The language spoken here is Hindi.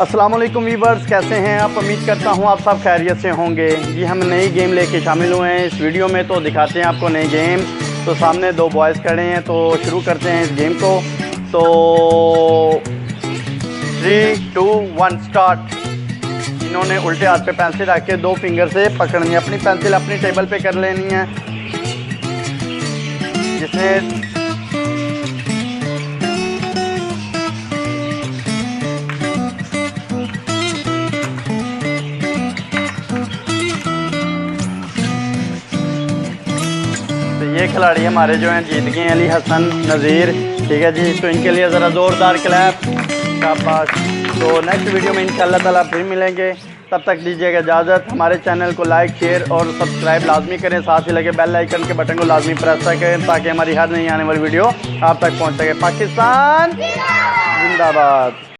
अस्सलाम वालेकुम वीवर्स, कैसे हैं आप? उम्मीद करता हूं आप सब खैरियत से होंगे। जी हम नई गेम लेके शामिल हुए हैं इस वीडियो में, तो दिखाते हैं आपको नई गेम। तो सामने दो बॉयज़ खड़े हैं, तो शुरू करते हैं इस गेम को। तो 3, 2, 1 स्टार्ट। इन्होंने उल्टे हाथ पे पेंसिल रख के दो फिंगर से पकड़नी है, अपनी पेंसिल अपनी टेबल पे कर लेनी है। जिसने ये खिलाड़ी हमारे जो हैं जीत गए हैं, अली हसन नज़ीर। ठीक है जी, तो इनके लिए ज़रा ज़ोरदार क्लैप, शाबाश। तो नेक्स्ट वीडियो में इंशाल्लाह ताला फिर मिलेंगे, तब तक दीजिएगा इजाज़त। हमारे चैनल को लाइक, शेयर और सब्सक्राइब लाजमी करें, साथ ही लगे बेल आइकन के बटन को लाजमी प्रेस करें ताकि हमारी हर नई आने वाली वीडियो आप तक पहुँच सके। पाकिस्तान जिंदाबाद।